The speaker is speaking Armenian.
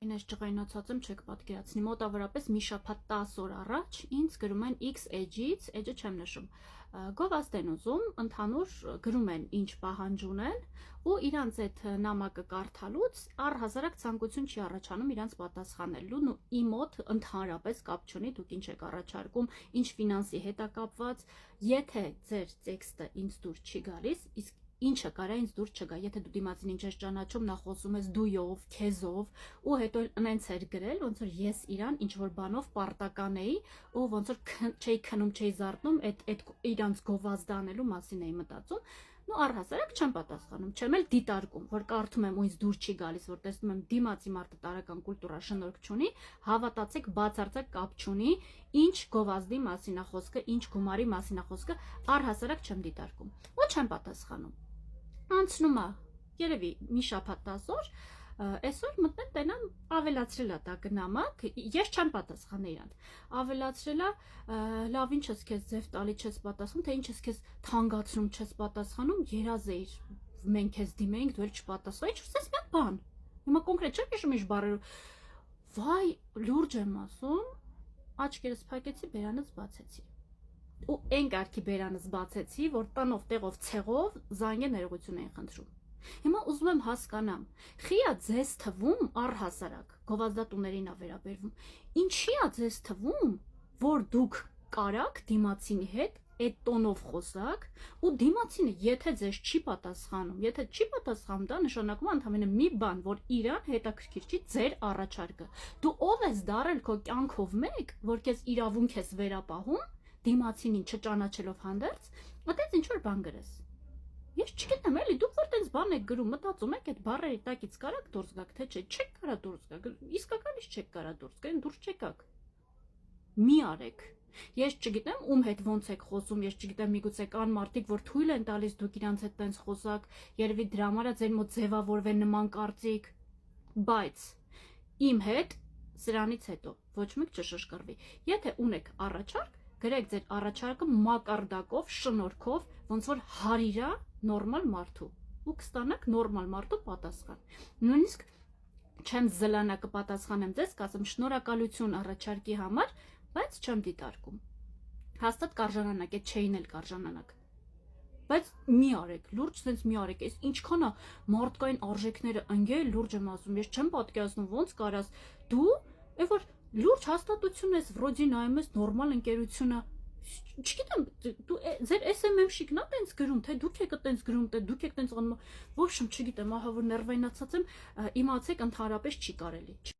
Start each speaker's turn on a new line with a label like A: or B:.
A: Ինձ ջղայնացած եմ, չեք պատկերացնի, մոտավորապես մի շաբաթ 10 օր առաջ ինձ գրում են X էջից, էջը չեմ նշում, գովազդ են ուզում, ընդհանուր գրում են ինչ պահանջ ունեն ու իրանց այդ նամակը կարդալուց առհասարակ ցանկություն չի առաջանում իրանց պատասխանելուն ու իմ մոտ ընդհանրապես կապ չունի դուք ինչ եք առաջարկում, ինչ ֆինանսի հետ է կապված, եթե ձեր տեքստը ինձ դուր չի գալիս, իսկ ինչը կարա ինձ դուր չգա, եթե դու դիմացին ինչ ես ճանաչում, նա խոսում ես դույով, քեզով ու հետո նենց էր գրել, ոնց որ ես իրան ինչ որ բանով պարտական էի ու ոնց որ չէի քնում, չէի զարթնում, այդ իրանց գովազդ անելու մասին էի մտածում, ու առհասարակ չեմ պատասխանում, չեմ էլ դիտարկում, որ կարդում եմ ու ինձ դուր չի գալիս, որ տեսնում եմ դիմացի մարդը տարական կուլտուրա շնորհք չունի, հավատացեք, բացարձակ կապ չունի, ինչ գովազդի մասին է խոսքը, ինչ գումարի մասին է խոսքը, առհասարակ չեմ դիտարկում ու չեմ պատասխանում։ Անցնում է երևի մի շաբաթ 10 օր, այսօր մտնեմ տենամ ավելացրել է տակը նամակ, ես չեմ պատասխանել իրան, ավելացրել է, լավ ինչ ես քեզ ձև տալի չես պատասխանում, թե ինչ ես քեզ թանկացնում չես պատասխանում, երազ էիր, մենք քեզ դիմեինք, դու էլ չպատասխանես, ինչ ուզես մի բան, հիմա կոնկրետ չեմ հիշում ինչ բառերով, վայ, լուրջ եմ ասում, աչքերս փակեցի, բերանս բացեցի։ Ու այն կարգի բերանս բացեցի, որ տանով, տեղով, ցեղով զանգե ներողություն էին խնդրում։ Հիմա ուզում եմ հասկանամ, խի՞ա ձեզ թվում առհասարակ, գովազդատուներին է վերաբերվում, ինչի է ձեզ թվում, որ դուք կարաք դիմացինի հետ այդ տոնով խոսակ ու դիմացինը եթե ձեզ չի պատասխանում, եթե չի պատասխանում, դա նշանակում է ընդամենը մի բան, որ իրան հետաքրքիր չի ձեր առաջարկը։ Դու ով ես դարել քո կյանքով մեկ, որ քեզ իրավունք ես վերապահում դիմացինին չճանաչելով հանդերձ, այդպես ինչ որ բան գրես։ Ես չգիտեմ, էլի դուք որ տենց բան եք գրում, մտածում եք այդ բառերի տակից կարաք դուրս գաք, թե չէ, չեք կարա դուրս գաք, իսկականից չեք կարա դուրս գաք, դուրս չեկաք։ Մի արեք։ Ես չգիտեմ ում հետ ոնց եք խոսում, ես չգիտեմ միգուցե կան մարդիկ, որ թույլ են տալիս դուք իրանց հետ տենց խոսակ, երևի դրա համար է ձեր մոտ ձևավորվեն նման կարծիք, բայց իմ հետ սրանից հետո ոչ մեկ չշշկռվի։ Եթե ունեք առաջարկ, գրեք ձեր առաջարկը մակարդակով, շնորհքով, ոնց որ հարիրա նորմալ մարդու ու կստանաք նորմալ մարդու պատասխան։ Նույնիսկ չեմ զլանա կպատասխանեմ ձեզ, կասեմ շնորհակալություն առաջարկի համար, բայց չեմ դիտարկում։ Հաստատ կարժանանակ, այդ չէին էլ կարժանանակ։ Բայց մի արեք, լուրջ sense մի արեք, այս ինչքան է մարդկային արժեքները ընկել, լուրջ եմ ասում, ես չեմ պատկերացնում ոնց կարաս դու, այ որ լուրջ հաստատություն ես, վրոդի նայում ես նորմալ ընկերությունը, չգիտեմ, դու ձեր SMM-շիկն է տենց գրում, թե դուք եք տենց գրում, թե դուք եք տենց անում, ոչ չգիտեմ, ահա որ ներվայնացած եմ, իմացեք ընդհանրապես չի կարելի։